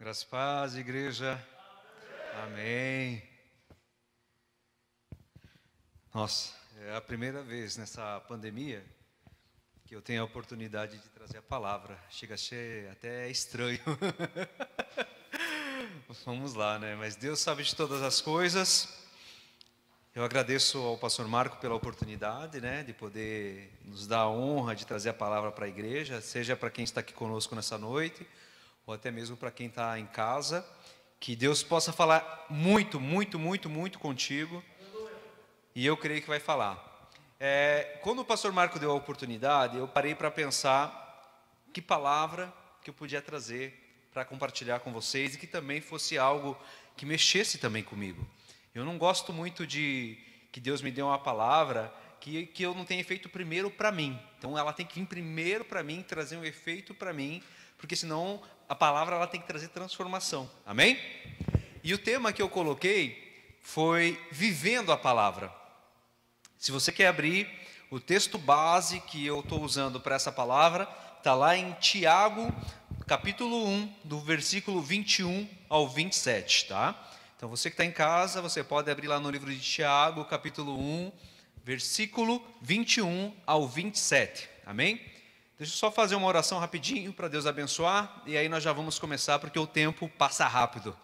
Graças a paz, igreja. Amém. Nossa, é a primeira vez nessa pandemia que eu tenho a oportunidade de trazer a palavra. Chega a ser até estranho. Vamos lá, né? Mas Deus sabe de todas as coisas. Eu agradeço ao pastor Marco pela oportunidade, né, de poder nos dar a honra de trazer a palavra para a igreja, seja para quem está aqui conosco nessa noite, ou até mesmo para quem está em casa. Que Deus possa falar muito, muito, muito, muito contigo. E eu creio que vai falar. Quando o pastor Marco deu a oportunidade, eu parei para pensar que palavra que eu podia trazer para compartilhar com vocês e que também fosse algo que mexesse também comigo. Eu não gosto muito de que Deus me dê uma palavra que eu não tenha feito primeiro para mim. Então ela tem que vir primeiro para mim, trazer um efeito para mim, porque senão a palavra ela tem que trazer transformação. Amém? E o tema que eu coloquei foi vivendo a palavra. Se você quer abrir o texto base que eu estou usando para essa palavra, está lá em Tiago, capítulo 1, do versículo 21 ao 27, tá? Então você que está em casa, você pode abrir lá no livro de Tiago, capítulo 1, versículo 21 ao 27, amém? Deixa eu só fazer uma oração rapidinho para Deus abençoar, e aí nós já vamos começar, porque o tempo passa rápido.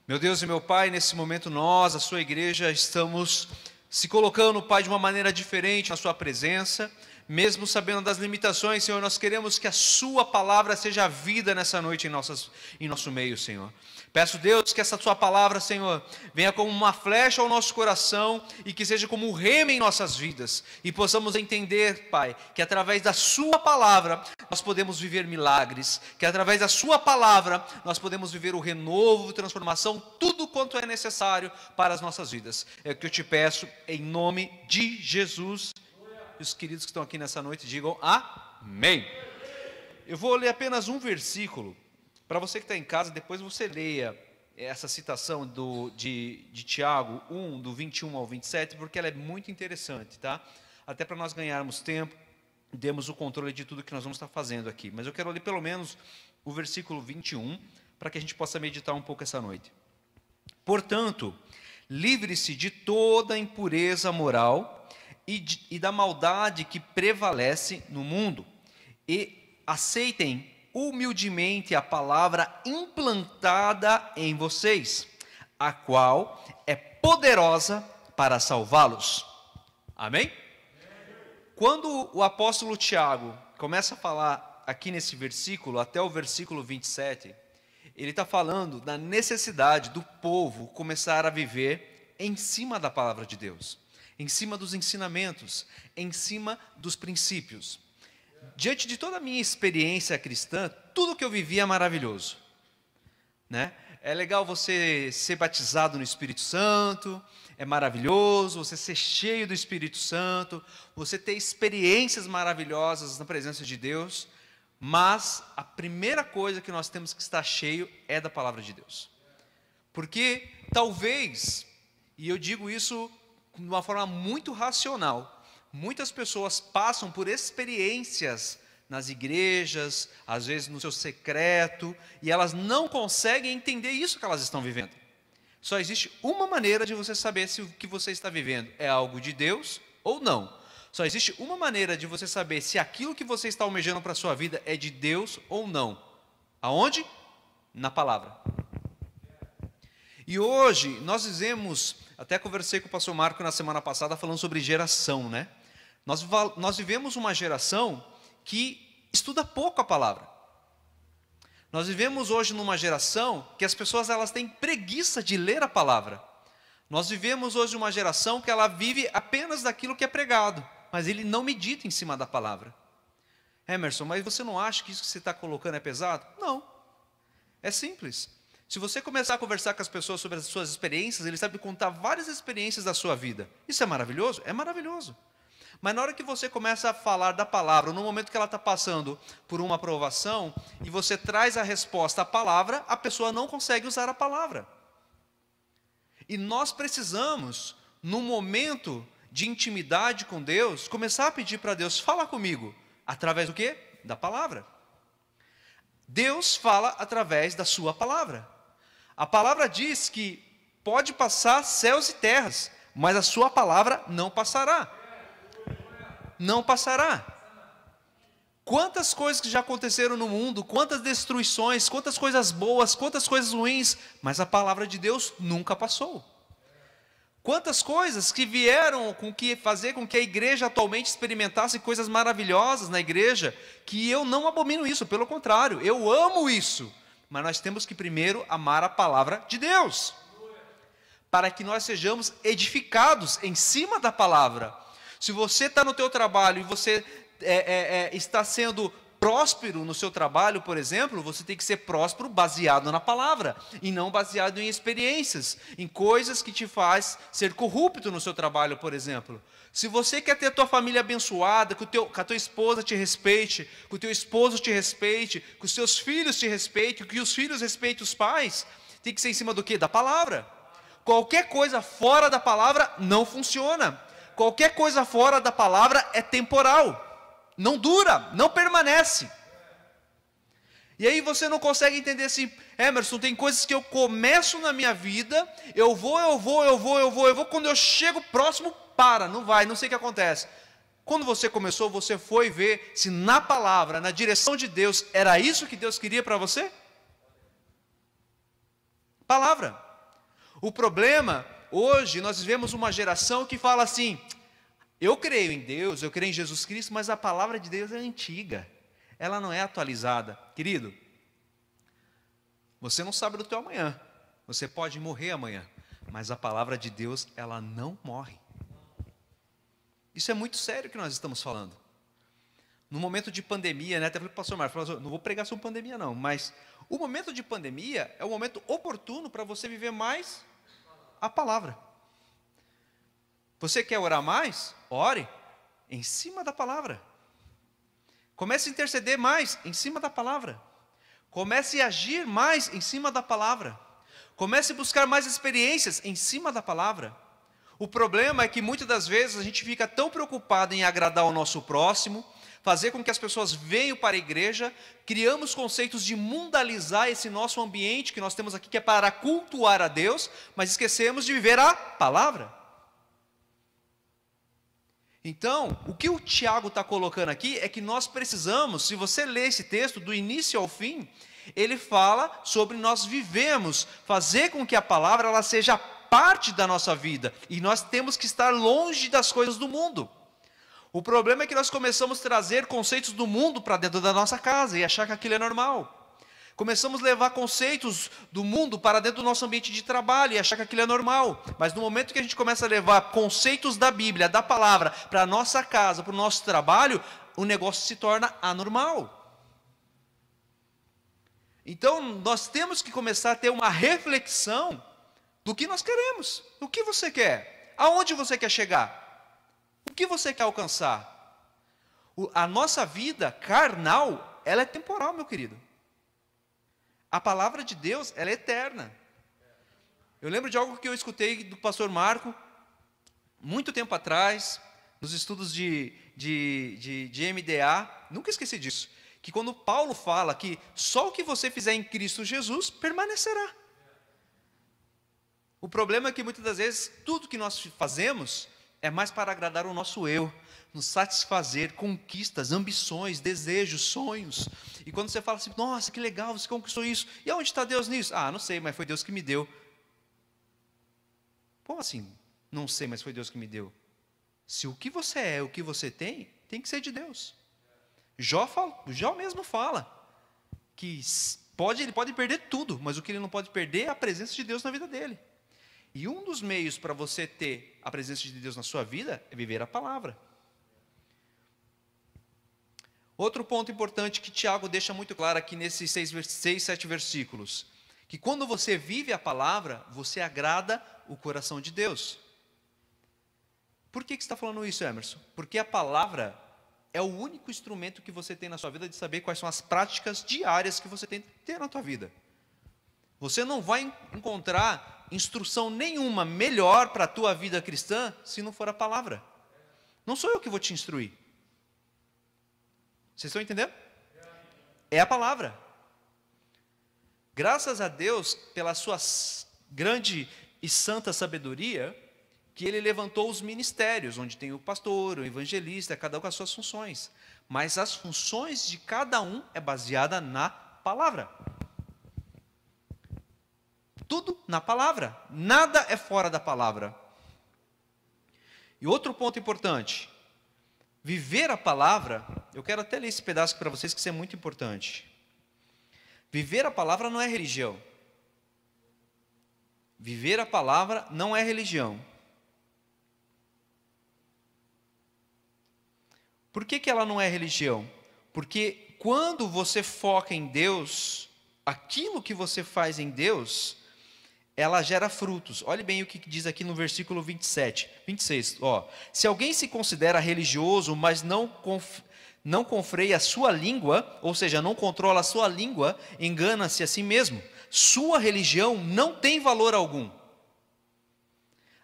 Meu Deus e meu Pai, nesse momento nós, a sua igreja, estamos se colocando, Pai, de uma maneira diferente na sua presença, mesmo sabendo das limitações, Senhor, nós queremos que a sua palavra seja vida nessa noite em nosso meio, Senhor. Peço, Deus, que essa sua palavra, Senhor, venha como uma flecha ao nosso coração e que seja como um remo em nossas vidas. E possamos entender, Pai, que através da sua palavra nós podemos viver milagres, que através da sua palavra nós podemos viver o renovo, transformação, tudo quanto é necessário para as nossas vidas. É o que eu te peço em nome de Jesus. E os queridos que estão aqui nessa noite digam amém. Eu vou ler apenas um versículo. Para você que está em casa, depois você leia essa citação de Tiago 1, do 21 ao 27, porque ela é muito interessante, tá? Até para nós ganharmos tempo, demos o controle de tudo que nós vamos estar fazendo aqui. Mas eu quero ler pelo menos o versículo 21, para que a gente possa meditar um pouco essa noite. Portanto, livre-se de toda impureza moral e da maldade que prevalece no mundo, e aceitem humildemente a palavra implantada em vocês, a qual é poderosa para salvá-los. Amém? Quando o apóstolo Tiago começa a falar aqui nesse versículo, até o versículo 27, ele está falando da necessidade do povo começar a viver em cima da palavra de Deus, em cima dos ensinamentos, em cima dos princípios. Diante de toda a minha experiência cristã, tudo que eu vivi é maravilhoso, né? É legal você ser batizado no Espírito Santo, é maravilhoso você ser cheio do Espírito Santo, você ter experiências maravilhosas na presença de Deus, mas a primeira coisa que nós temos que estar cheio é da palavra de Deus. Porque talvez, e eu digo isso de uma forma muito racional, muitas pessoas passam por experiências nas igrejas, às vezes no seu secreto, e elas não conseguem entender isso que elas estão vivendo. Só existe uma maneira de você saber se o que você está vivendo é algo de Deus ou não. Só existe uma maneira de você saber se aquilo que você está almejando para a sua vida é de Deus ou não. Aonde? Na palavra. E hoje nós vivemos, até conversei com o pastor Marco na semana passada falando sobre geração, né? Nós vivemos uma geração que estuda pouco a palavra. Nós vivemos hoje numa geração que as pessoas elas têm preguiça de ler a palavra. Nós vivemos hoje uma geração que ela vive apenas daquilo que é pregado, mas ele não medita em cima da palavra. Emerson, mas você não acha que isso que você está colocando é pesado? Não, é simples. Se você começar a conversar com as pessoas sobre as suas experiências, eles sabem contar várias experiências da sua vida. Isso é maravilhoso? É maravilhoso. Mas na hora que você começa a falar da palavra, no momento que ela está passando por uma aprovação, e você traz a resposta à palavra, a pessoa não consegue usar a palavra. E nós precisamos, no momento de intimidade com Deus, começar a pedir para Deus, fala comigo, através do quê? Da palavra. Deus fala através da sua palavra. A palavra diz que pode passar céus e terras, mas a sua palavra não passará. Não passará. Quantas coisas que já aconteceram no mundo, quantas destruições, quantas coisas boas, quantas coisas ruins, mas a palavra de Deus nunca passou. Quantas coisas que vieram fazer com que a igreja atualmente experimentasse coisas maravilhosas na igreja, que eu não abomino isso, pelo contrário, eu amo isso. Mas nós temos que primeiro amar a palavra de Deus, para que nós sejamos edificados em cima da palavra. Se você está no teu trabalho e você está sendo próspero no seu trabalho, por exemplo, você tem que ser próspero baseado na palavra, e não baseado em experiências, em coisas que te faz ser corrupto no seu trabalho, por exemplo. Se você quer ter a tua família abençoada, que a tua esposa te respeite, que o teu esposo te respeite, que os seus filhos te respeitem, que os filhos respeitem os pais, tem que ser em cima do quê? Da palavra. Qualquer coisa fora da palavra não funciona. Qualquer coisa fora da palavra é temporal. Não dura, não permanece. E aí você não consegue entender assim, Emerson, tem coisas que eu começo na minha vida, eu vou, quando eu chego próximo, não vai, não sei o que acontece. Quando você começou, você foi ver se na palavra, na direção de Deus, era isso que Deus queria para você? Palavra. O problema, hoje, nós vivemos uma geração que fala assim, eu creio em Deus, eu creio em Jesus Cristo, mas a palavra de Deus é antiga, ela não é atualizada. Querido, você não sabe do teu amanhã, você pode morrer amanhã, mas a palavra de Deus, ela não morre. Isso é muito sério que nós estamos falando. No momento de pandemia, até falei para o pastor Marcos, não vou pregar sobre pandemia não, mas o momento de pandemia é o momento oportuno para você viver mais a palavra. Você quer orar mais? Ore em cima da palavra. Comece a interceder mais em cima da palavra. Comece a agir mais em cima da palavra. Comece a buscar mais experiências em cima da palavra. O problema é que muitas das vezes a gente fica tão preocupado em agradar o nosso próximo, fazer com que as pessoas venham para a igreja, criamos conceitos de mundalizar esse nosso ambiente que nós temos aqui, que é para cultuar a Deus, mas esquecemos de viver a palavra. Então, o que o Tiago está colocando aqui é que nós precisamos, se você ler esse texto do início ao fim, ele fala sobre nós vivemos, fazer com que a palavra ela seja parte da nossa vida, e nós temos que estar longe das coisas do mundo. O problema é que nós começamos a trazer conceitos do mundo para dentro da nossa casa e achar que aquilo é normal. Começamos a levar conceitos do mundo para dentro do nosso ambiente de trabalho e achar que aquilo é normal. Mas no momento que a gente começa a levar conceitos da Bíblia, da palavra, para a nossa casa, para o nosso trabalho, o negócio se torna anormal. Então, nós temos que começar a ter uma reflexão do que nós queremos. O que você quer? Aonde você quer chegar? O que você quer alcançar? A nossa vida carnal, ela é temporal, meu querido. A palavra de Deus, ela é eterna. Eu lembro de algo que eu escutei do pastor Marco, muito tempo atrás, nos estudos de MDA, nunca esqueci disso, que quando Paulo fala que só o que você fizer em Cristo Jesus, permanecerá. O problema é que muitas das vezes, tudo que nós fazemos, é mais para agradar o nosso eu, nos satisfazer, conquistas, ambições, desejos, sonhos. E quando você fala assim, nossa, que legal, você conquistou isso. E aonde está Deus nisso? Ah, não sei, mas foi Deus que me deu. Como assim? Não sei, mas foi Deus que me deu. Se o que você é, o que você tem que ser de Deus. Jó mesmo fala que ele pode perder tudo, mas o que ele não pode perder é a presença de Deus na vida dele. E um dos meios para você ter a presença de Deus na sua vida é viver a palavra. Outro ponto importante que Tiago deixa muito claro aqui nesses 7 versículos, que quando você vive a palavra, você agrada o coração de Deus. Por que você está falando isso, Emerson? Porque a palavra é o único instrumento que você tem na sua vida de saber quais são as práticas diárias que você tem que ter na sua vida. Você não vai encontrar instrução nenhuma melhor para a tua vida cristã se não for a palavra. Não sou eu que vou te instruir. Vocês estão entendendo? É a palavra. Graças a Deus, pela sua grande e santa sabedoria, que ele levantou os ministérios, onde tem o pastor, o evangelista, cada um com as suas funções. Mas as funções de cada um é baseada na palavra. Tudo na palavra. Nada é fora da palavra. E outro ponto importante. Viver a palavra, eu quero até ler esse pedaço para vocês, que isso é muito importante. Viver a palavra não é religião. Viver a palavra não é religião. Por que ela não é religião? Porque quando você foca em Deus, aquilo que você faz em Deus, ela gera frutos. Olhe bem o que diz aqui no versículo 26. Se alguém se considera religioso, mas não confreia a sua língua, ou seja, não controla a sua língua, engana-se a si mesmo. Sua religião não tem valor algum.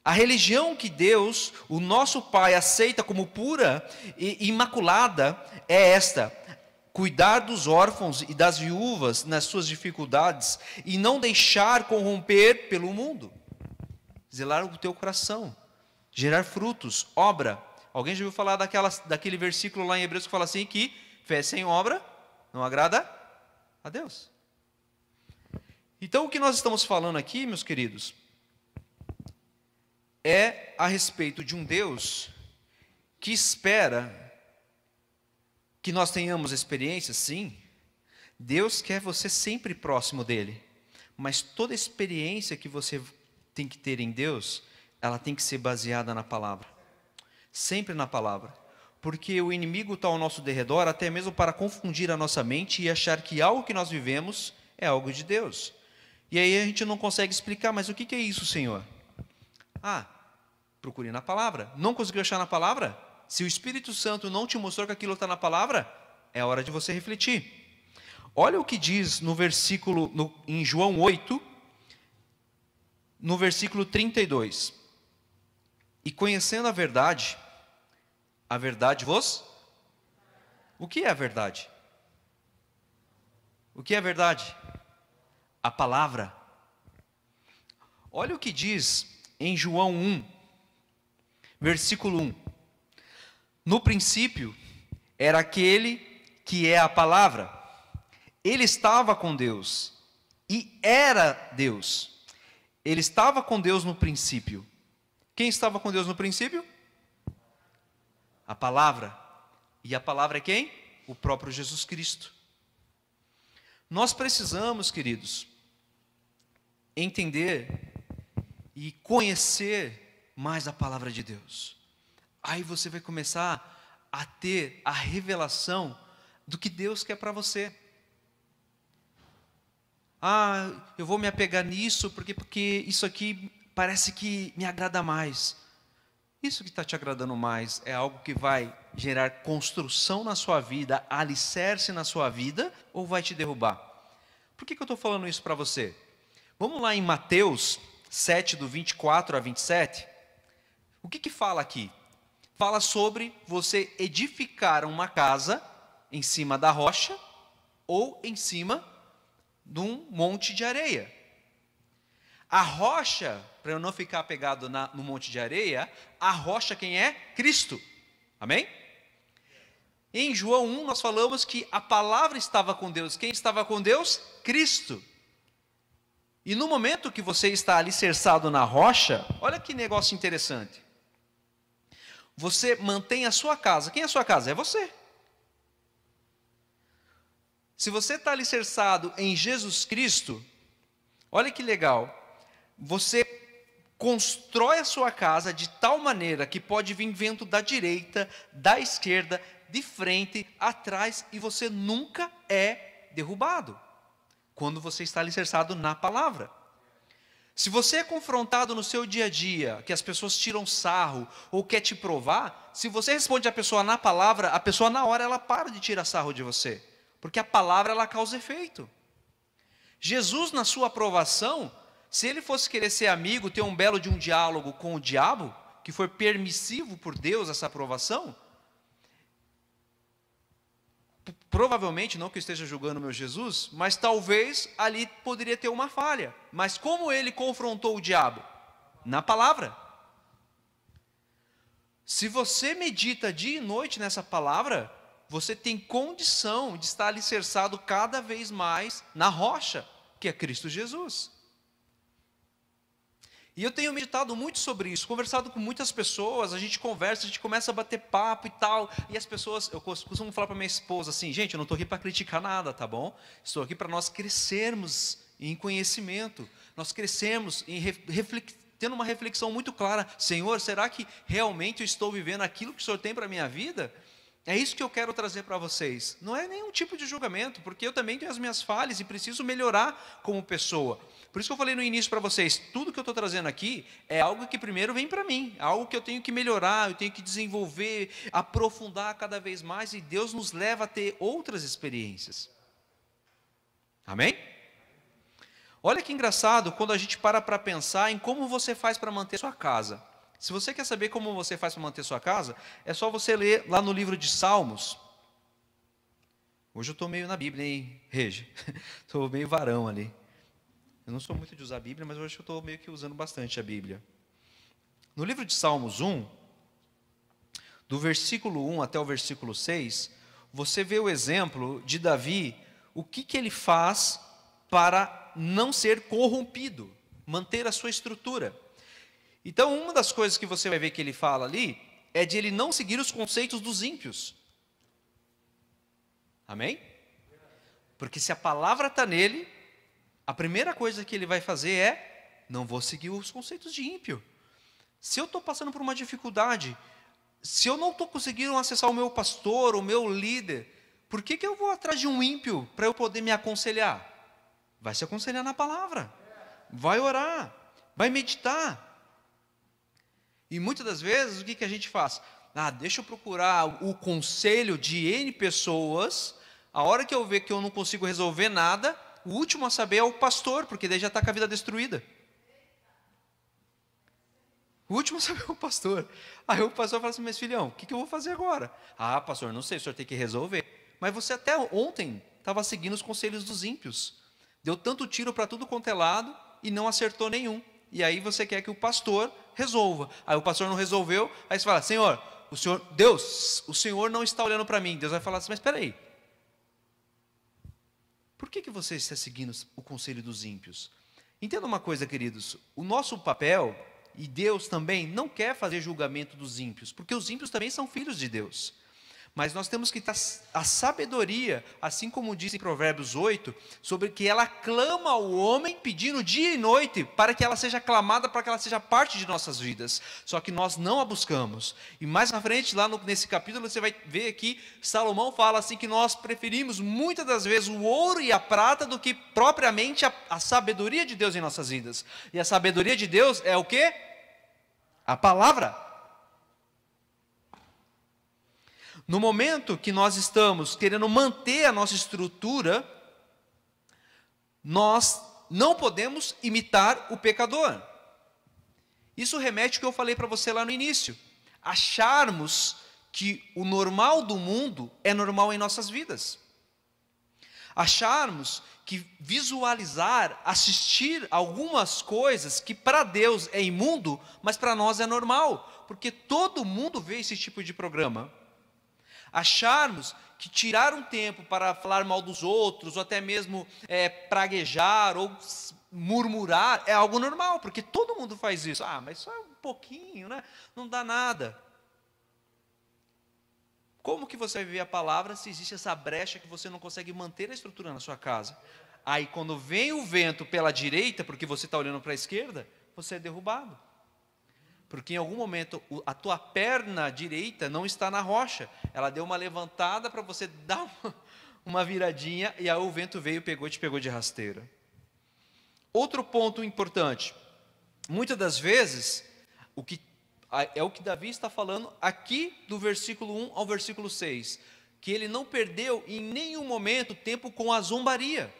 A religião que Deus, o nosso Pai, aceita como pura e imaculada é esta: cuidar dos órfãos e das viúvas nas suas dificuldades e não deixar corromper pelo mundo. Zelar o teu coração, gerar frutos, obra. Alguém já ouviu falar daquele versículo lá em Hebreus que fala assim, que fé sem obra não agrada a Deus? Então o que nós estamos falando aqui, meus queridos, é a respeito de um Deus que espera que nós tenhamos experiências, sim. Deus quer você sempre próximo dele, mas toda experiência que você tem que ter em Deus, ela tem que ser baseada na palavra, sempre na palavra, porque o inimigo está ao nosso derredor, até mesmo para confundir a nossa mente e achar que algo que nós vivemos é algo de Deus, e aí a gente não consegue explicar, mas o que é isso, Senhor? Procure na palavra. Não conseguiu achar na palavra? Se o Espírito Santo não te mostrou que aquilo está na palavra, é hora de você refletir. Olha o que diz no versículo, em João 8, no versículo 32. E conhecendo a verdade vos... O que é a verdade? O que é a verdade? A palavra. Olha o que diz em João 1, versículo 1. No princípio era aquele que é a palavra. Ele estava com Deus e era Deus. Ele estava com Deus no princípio. Quem estava com Deus no princípio? A palavra. E a palavra é quem? O próprio Jesus Cristo. Nós precisamos, queridos, entender e conhecer mais a palavra de Deus. Aí você vai começar a ter a revelação do que Deus quer para você. Eu vou me apegar nisso porque isso aqui parece que me agrada mais. Isso que está te agradando mais é algo que vai gerar construção na sua vida, alicerce na sua vida, ou vai te derrubar? Por que eu estou falando isso para você? Vamos lá em Mateus 7, do 24 a 27. O que fala aqui? Fala sobre você edificar uma casa em cima da rocha ou em cima de um monte de areia. A rocha, para eu não ficar apegado no monte de areia, a rocha quem é? Cristo. Amém? Em João 1 nós falamos que a palavra estava com Deus. Quem estava com Deus? Cristo. E no momento que você está alicerçado na rocha, olha que negócio interessante. Você mantém a sua casa. Quem é a sua casa? É você. Se você está alicerçado em Jesus Cristo, olha que legal. Você constrói a sua casa de tal maneira que pode vir vento da direita, da esquerda, de frente, atrás, e você nunca é derrubado, quando você está alicerçado na palavra. Se você é confrontado no seu dia a dia, que as pessoas tiram sarro, ou quer te provar, se você responde a pessoa na palavra, a pessoa na hora ela para de tirar sarro de você, porque a palavra ela causa efeito. Jesus, na sua aprovação, se ele fosse querer ser amigo, ter um belo de um diálogo com o diabo, que foi permissivo por Deus essa aprovação, Provavelmente, não que eu esteja julgando o meu Jesus, mas talvez ali poderia ter uma falha. Mas como ele confrontou o diabo? Na palavra. Se você medita dia e noite nessa palavra, você tem condição de estar alicerçado cada vez mais na rocha, que é Cristo Jesus. E eu tenho meditado muito sobre isso, conversado com muitas pessoas, a gente conversa, a gente começa a bater papo e tal, e as pessoas, eu costumo falar para minha esposa assim, gente, eu não estou aqui para criticar nada, tá bom? Estou aqui para nós crescermos em conhecimento, nós crescermos em tendo uma reflexão muito clara, Senhor, será que realmente eu estou vivendo aquilo que o Senhor tem para a minha vida? É isso que eu quero trazer para vocês. Não é nenhum tipo de julgamento, porque eu também tenho as minhas falhas e preciso melhorar como pessoa. Por isso que eu falei no início para vocês, tudo que eu estou trazendo aqui é algo que primeiro vem para mim, é algo que eu tenho que melhorar, eu tenho que desenvolver, aprofundar cada vez mais, e Deus nos leva a ter outras experiências. Amém? Olha que engraçado quando a gente para pensar em como você faz para manter sua casa. Se você quer saber como você faz para manter sua casa, é só você ler lá no livro de Salmos. Hoje eu estou meio na Bíblia, hein, Regi? Estou meio varão ali. Eu não sou muito de usar a Bíblia, mas hoje eu estou meio que usando bastante a Bíblia. No livro de Salmos 1, do versículo 1 até o versículo 6, você vê o exemplo de Davi, o que ele faz para não ser corrompido, manter a sua estrutura. Então, uma das coisas que você vai ver que ele fala ali, é de ele não seguir os conceitos dos ímpios. Amém? Porque se a palavra está nele, a primeira coisa que ele vai fazer é, não vou seguir os conceitos de ímpio. Se eu estou passando por uma dificuldade, se eu não estou conseguindo acessar o meu pastor, o meu líder, por que eu vou atrás de um ímpio para eu poder me aconselhar? Vai se aconselhar na palavra, vai orar, vai meditar. E muitas das vezes, o que a gente faz? Deixa eu procurar o conselho de N pessoas, a hora que eu ver que eu não consigo resolver nada, o último a saber é o pastor, porque daí já está com a vida destruída. O último a saber é o pastor. Aí o pastor fala assim, mas filhão, o que eu vou fazer agora? Pastor, não sei, o senhor tem que resolver. Mas você até ontem estava seguindo os conselhos dos ímpios. Deu tanto tiro para tudo quanto é lado e não acertou nenhum. E aí você quer que o pastor resolva. Aí o pastor não resolveu, aí você fala, Senhor, Deus, o Senhor não está olhando para mim. Deus vai falar assim, mas espera aí. Por que você está seguindo o conselho dos ímpios? Entenda uma coisa, queridos, o nosso papel, e Deus também, não quer fazer julgamento dos ímpios, porque os ímpios também são filhos de Deus. Mas nós temos que ter a sabedoria, assim como diz em Provérbios 8, sobre que ela clama ao homem pedindo dia e noite para que ela seja clamada, para que ela seja parte de nossas vidas. Só que nós não a buscamos. E mais na frente, lá nesse capítulo, você vai ver que Salomão fala assim que nós preferimos muitas das vezes o ouro e a prata do que propriamente a sabedoria de Deus em nossas vidas. E a sabedoria de Deus é o quê? A palavra. No momento que nós estamos querendo manter a nossa estrutura, nós não podemos imitar o pecador. Isso remete ao que eu falei para você lá no início. Acharmos que o normal do mundo é normal em nossas vidas. Acharmos que visualizar, assistir algumas coisas que para Deus é imundo, mas para nós é normal, porque todo mundo vê esse tipo de programa. Acharmos que tirar um tempo para falar mal dos outros, ou até mesmo praguejar ou murmurar, é algo normal, porque todo mundo faz isso. Mas só um pouquinho, né? Não dá nada. Como que você vai viver a palavra se existe essa brecha que você não consegue manter a estrutura na sua casa? Aí quando vem o vento pela direita, porque você está olhando para a esquerda, você é derrubado. Porque em algum momento a tua perna direita não está na rocha. Ela deu uma levantada para você dar uma viradinha e aí o vento veio e te pegou de rasteira. Outro ponto importante. Muitas das vezes, é o que Davi está falando aqui do versículo 1 ao versículo 6. Que ele não perdeu em nenhum momento tempo com a zombaria.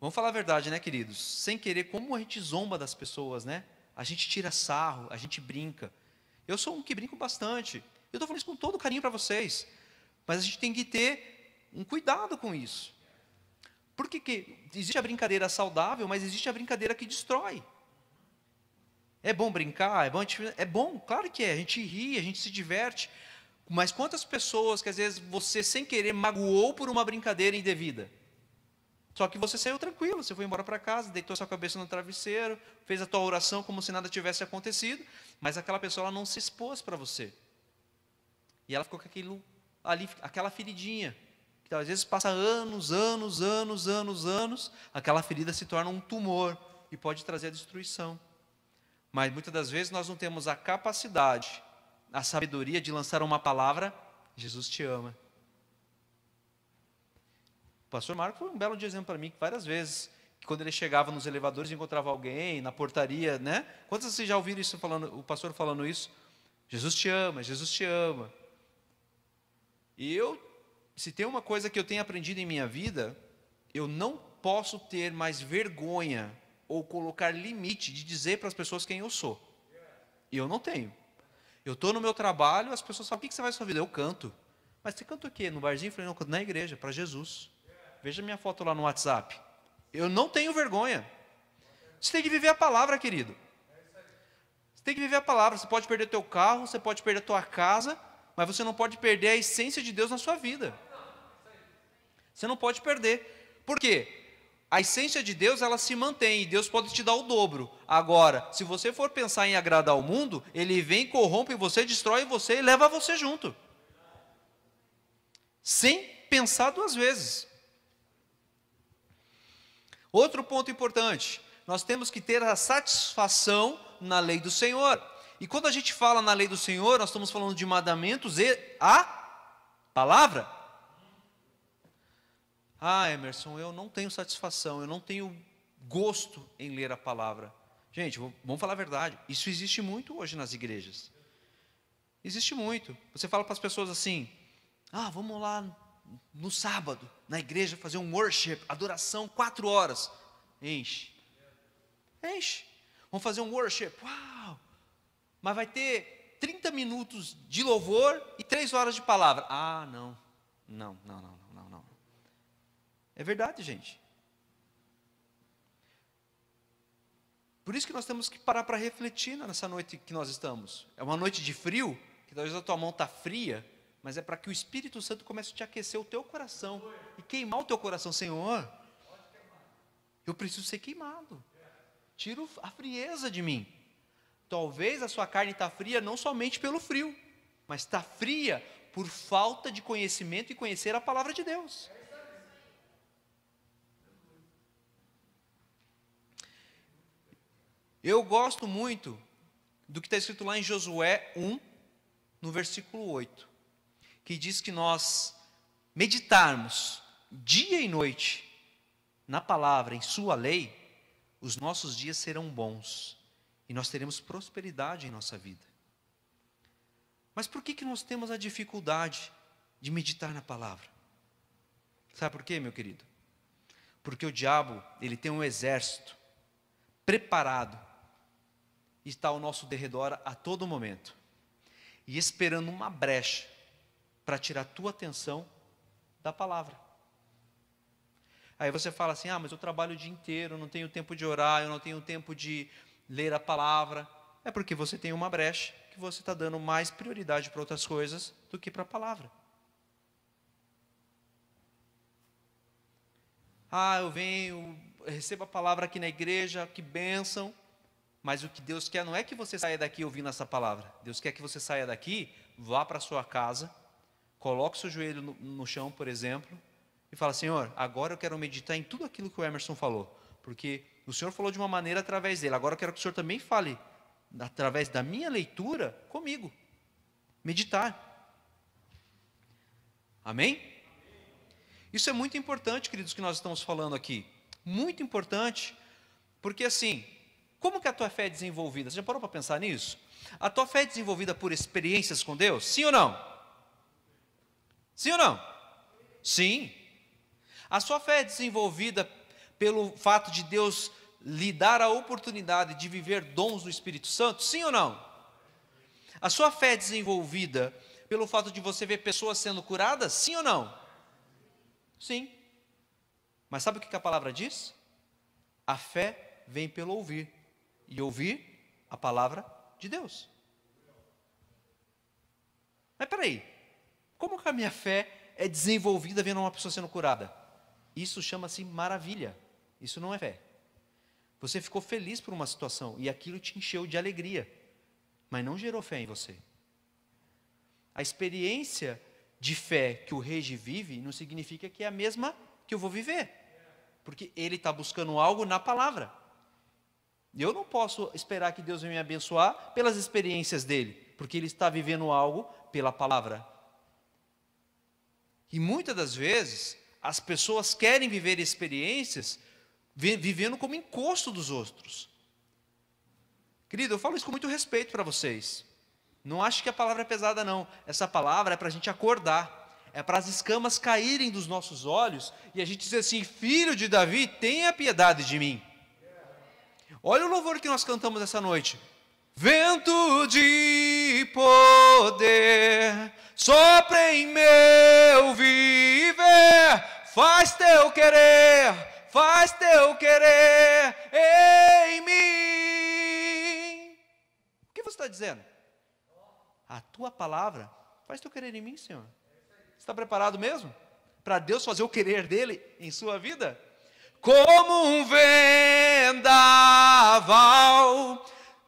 Vamos falar a verdade, né, queridos? Sem querer, como a gente zomba das pessoas, né? A gente tira sarro, a gente brinca. Eu sou um que brinco bastante. Eu estou falando isso com todo carinho para vocês. Mas a gente tem que ter um cuidado com isso. Porque existe a brincadeira saudável, mas existe a brincadeira que destrói. É bom brincar? É bom, claro que é. A gente ri, a gente se diverte. Mas quantas pessoas que às vezes você sem querer magoou por uma brincadeira indevida? Só que você saiu tranquilo, você foi embora para casa, deitou sua cabeça no travesseiro, fez a tua oração como se nada tivesse acontecido, mas aquela pessoa ela não se expôs para você. E ela ficou com aquilo ali, aquela feridinha, que às vezes passa anos, aquela ferida se torna um tumor e pode trazer a destruição. Mas muitas das vezes nós não temos a capacidade, a sabedoria de lançar uma palavra: Jesus te ama. O pastor Marco foi um belo de exemplo para mim, que várias vezes, que quando ele chegava nos elevadores e encontrava alguém, na portaria, né? Quantos de vocês já ouviram isso falando, o pastor falando isso? Jesus te ama, Jesus te ama. E se tem uma coisa que eu tenho aprendido em minha vida, eu não posso ter mais vergonha ou colocar limite de dizer para as pessoas quem eu sou. E eu não tenho. Eu estou no meu trabalho, as pessoas falam: o que você faz na sua vida? Eu canto. Mas você canta o quê? No barzinho? Eu falei: não, eu canto na igreja, para Jesus. Veja minha foto lá no WhatsApp. Eu não tenho vergonha. Você tem que viver a palavra, querido. Você tem que viver a palavra. Você pode perder teu carro, você pode perder tua casa, mas você não pode perder a essência de Deus na sua vida. Você não pode perder. Por quê? A essência de Deus, ela se mantém, e Deus pode te dar o dobro. Agora, se você for pensar em agradar ao mundo, ele vem, corrompe você, destrói você e leva você junto. Sem pensar duas vezes. Outro ponto importante, nós temos que ter a satisfação na lei do Senhor. E quando a gente fala na lei do Senhor, nós estamos falando de mandamentos e a palavra. Ah, Emerson, eu não tenho satisfação, eu não tenho gosto em ler a palavra. Gente, vamos falar a verdade, isso existe muito hoje nas igrejas. Existe muito. Você fala para as pessoas assim: ah, vamos lá no sábado, na igreja, fazer um worship, adoração, 4 horas. Enche. Vamos fazer um worship, uau! Mas vai ter 30 minutos de louvor e 3 horas de palavra. Ah, não. É verdade, gente. Por isso que nós temos que parar para refletir nessa noite que nós estamos. É uma noite de frio, que talvez a tua mão está fria, mas é para que o Espírito Santo comece a te aquecer o teu coração e queimar o teu coração. Senhor, eu preciso ser queimado. Tira a frieza de mim. Talvez a sua carne está fria não somente pelo frio, mas está fria por falta de conhecimento e conhecer a palavra de Deus. Eu gosto muito do que está escrito lá em Josué 1, no versículo 8, que diz que nós meditarmos dia e noite na palavra, em sua lei, os nossos dias serão bons e nós teremos prosperidade em nossa vida. Mas por que nós temos a dificuldade de meditar na palavra? Sabe por quê, meu querido? Porque o diabo, ele tem um exército preparado, está ao nosso derredor a todo momento, e esperando uma brecha para tirar a tua atenção da palavra. Aí você fala assim: ah, mas eu trabalho o dia inteiro, eu não tenho tempo de orar, eu não tenho tempo de ler a palavra. É porque você tem uma brecha, que você está dando mais prioridade para outras coisas do que para a palavra. Ah, eu recebo a palavra aqui na igreja, que bênção. Mas o que Deus quer não é que você saia daqui ouvindo essa palavra. Deus quer que você saia daqui, vá para a sua casa, coloque o seu joelho no chão, por exemplo, e fala: Senhor, agora eu quero meditar em tudo aquilo que o Emerson falou. Porque o Senhor falou de uma maneira através dele. Agora eu quero que o Senhor também fale, através da minha leitura, comigo. Meditar. Amém? Isso é muito importante, queridos, que nós estamos falando aqui. Muito importante, porque assim, como que a tua fé é desenvolvida? Você já parou para pensar nisso? A tua fé é desenvolvida por experiências com Deus? Sim ou não? Sim ou não? Sim. A sua fé é desenvolvida pelo fato de Deus lhe dar a oportunidade de viver dons do Espírito Santo? Sim ou não? A sua fé é desenvolvida pelo fato de você ver pessoas sendo curadas? Sim ou não? Sim. Mas sabe o que a palavra diz? A fé vem pelo ouvir, e ouvir a palavra de Deus. Mas peraí, como que a minha fé é desenvolvida vendo uma pessoa sendo curada? Isso chama-se maravilha, isso não é fé. Você ficou feliz por uma situação, e aquilo te encheu de alegria, mas não gerou fé em você. A experiência de fé que o rege vive não significa que é a mesma que eu vou viver, porque ele está buscando algo na palavra. Eu não posso esperar que Deus venha me abençoar pelas experiências dele, porque ele está vivendo algo pela palavra. E muitas das vezes, as pessoas querem viver experiências vivendo como encosto dos outros. Querido, eu falo isso com muito respeito para vocês. Não acho que a palavra é pesada, não. Essa palavra é para a gente acordar. É para as escamas caírem dos nossos olhos e a gente dizer assim: filho de Davi, tenha piedade de mim. Olha o louvor que nós cantamos essa noite. Vento de poder, sopra em meu viver, faz teu querer em mim. O que você está dizendo? A tua palavra faz teu querer em mim, Senhor. Você está preparado mesmo para Deus fazer o querer dele em sua vida? Como um vendaval,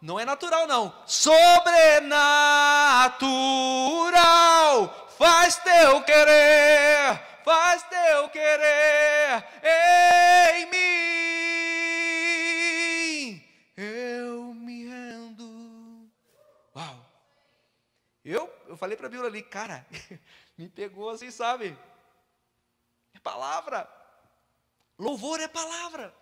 não é natural não, sobrenatural, faz teu querer em mim, eu me rendo. Uau! Eu falei para a Bíblia ali, cara, me pegou assim, sabe? É palavra. Louvor é palavra.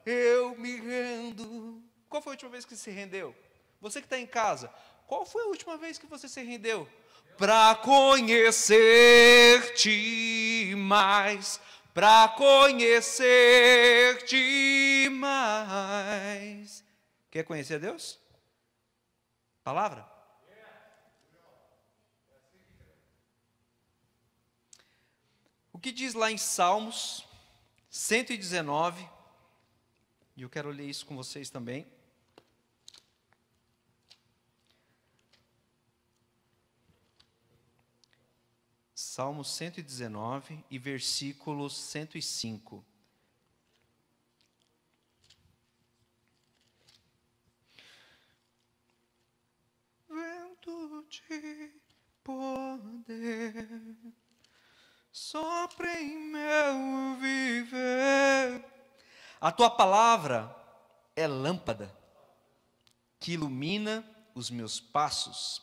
Eu me rendo. Qual foi a última vez que você se rendeu? Você que está em casa, qual foi a última vez que você se rendeu? Para conhecer-te mais. Para conhecer-te mais. Quer conhecer a Deus? Palavra? O que diz lá em Salmos 119, e eu quero ler isso com vocês também. Salmos 119 e versículo 105. Vento de poder, sopra em meu viver. A tua palavra é lâmpada que ilumina os meus passos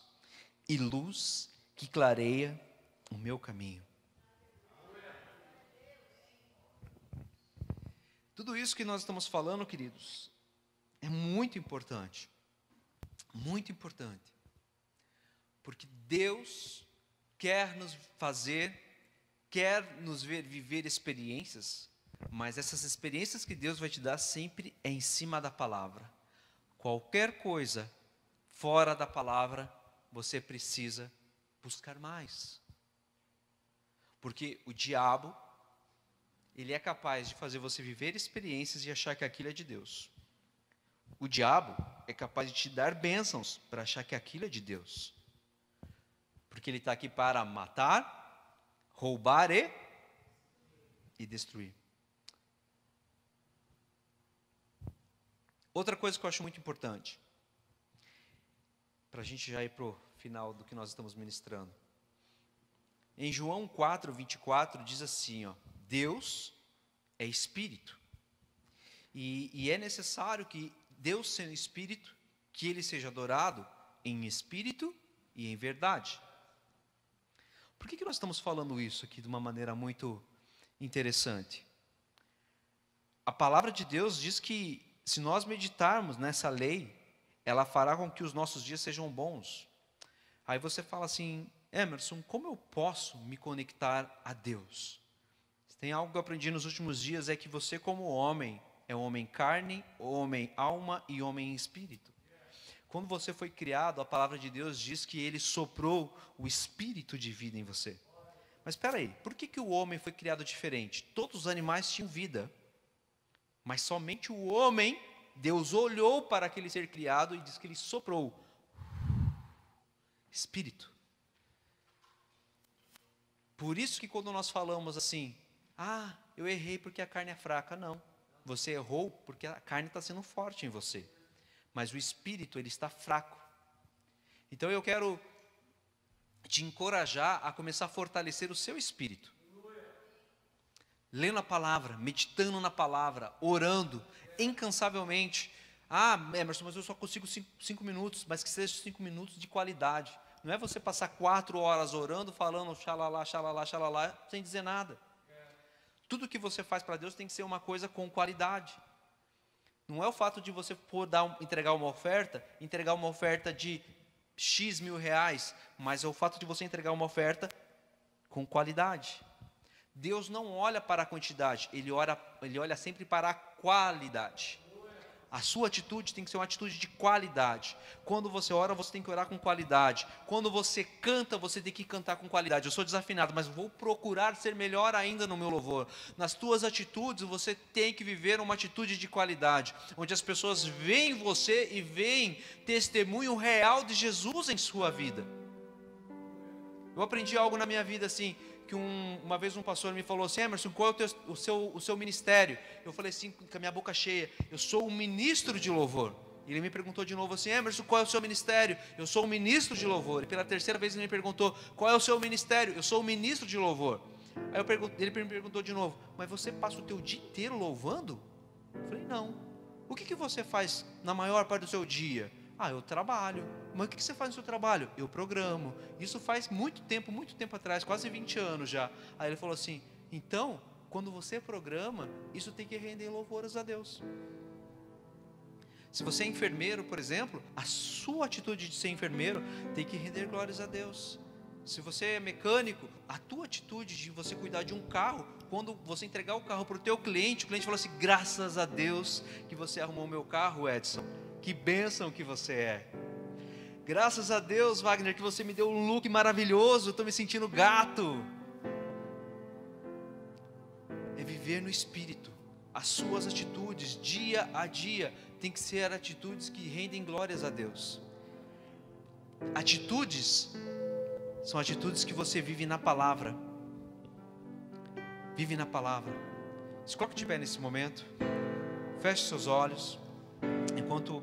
e luz que clareia o meu caminho. Tudo isso que nós estamos falando, queridos, é muito importante. Muito importante. Porque Deus quer nos ver viver experiências, mas essas experiências que Deus vai te dar sempre é em cima da palavra. Qualquer coisa fora da palavra, você precisa buscar mais. Porque o diabo, ele é capaz de fazer você viver experiências e achar que aquilo é de Deus. O diabo é capaz de te dar bênçãos para achar que aquilo é de Deus. Porque ele está aqui para matar, roubar e destruir. Outra coisa que eu acho muito importante, para a gente já ir para o final do que nós estamos ministrando. Em João 4:24 diz assim, ó, Deus é Espírito. E é necessário que Deus, sendo Espírito, que Ele seja adorado em Espírito e em verdade. Por que nós estamos falando isso aqui de uma maneira muito interessante? A palavra de Deus diz que se nós meditarmos nessa lei, ela fará com que os nossos dias sejam bons. Aí você fala assim, Emerson, como eu posso me conectar a Deus? Tem algo que eu aprendi nos últimos dias, é que você como homem, é homem carne, homem alma e homem espírito. Quando você foi criado, a palavra de Deus diz que Ele soprou o espírito de vida em você. Mas espera aí, por que o homem foi criado diferente? Todos os animais tinham vida, mas somente o homem, Deus olhou para aquele ser criado e disse que Ele soprou espírito. Por isso que quando nós falamos assim, eu errei porque a carne é fraca. Não, você errou porque a carne está sendo forte em você. Mas o espírito, ele está fraco. Então eu quero te encorajar a começar a fortalecer o seu espírito. Lendo a palavra, meditando na palavra, orando, incansavelmente. Emerson, mas eu só consigo 5 minutos, mas que seja 5 minutos de qualidade. Não é você passar 4 horas orando, falando xalala, xalala, xalala, sem dizer nada. Tudo que você faz para Deus tem que ser uma coisa com qualidade. Não é o fato de você entregar uma oferta de X mil reais, mas é o fato de você entregar uma oferta com qualidade. Deus não olha para a quantidade, Ele olha sempre para a qualidade. A sua atitude tem que ser uma atitude de qualidade. Quando você ora, você tem que orar com qualidade. Quando você canta, você tem que cantar com qualidade. Eu sou desafinado, mas vou procurar ser melhor ainda no meu louvor. Nas tuas atitudes, você tem que viver uma atitude de qualidade, onde as pessoas veem você e veem testemunho real de Jesus em sua vida. Eu aprendi algo na minha vida assim, que uma vez um pastor me falou assim, Emerson, qual é o seu ministério? Eu falei assim, com a minha boca cheia, eu sou um ministro de louvor. E ele me perguntou de novo assim, Emerson, qual é o seu ministério? Eu sou um ministro de louvor. E pela terceira vez ele me perguntou, qual é o seu ministério? Eu sou um ministro de louvor. Aí ele me perguntou de novo, mas você passa o teu dia inteiro louvando? Eu falei, não. O que você faz na maior parte do seu dia? Eu trabalho. Mas o que você faz no seu trabalho? Eu programo. Isso faz muito tempo atrás, quase 20 anos já. Aí ele falou assim, então, quando você programa, isso tem que render louvores a Deus. Se você é enfermeiro, por exemplo, a sua atitude de ser enfermeiro tem que render glórias a Deus. Se você é mecânico, a tua atitude de você cuidar de um carro, quando você entregar o carro para o teu cliente, o cliente fala assim, graças a Deus que você arrumou o meu carro, Edson. Que bênção que você é. Graças a Deus, Wagner, que você me deu um look maravilhoso, estou me sentindo gato. É viver no Espírito. As suas atitudes, dia a dia, tem que ser atitudes que rendem glórias a Deus. Atitudes são atitudes que você vive na palavra. Vive na palavra. Se coloque de pé nesse momento. Feche seus olhos. Enquanto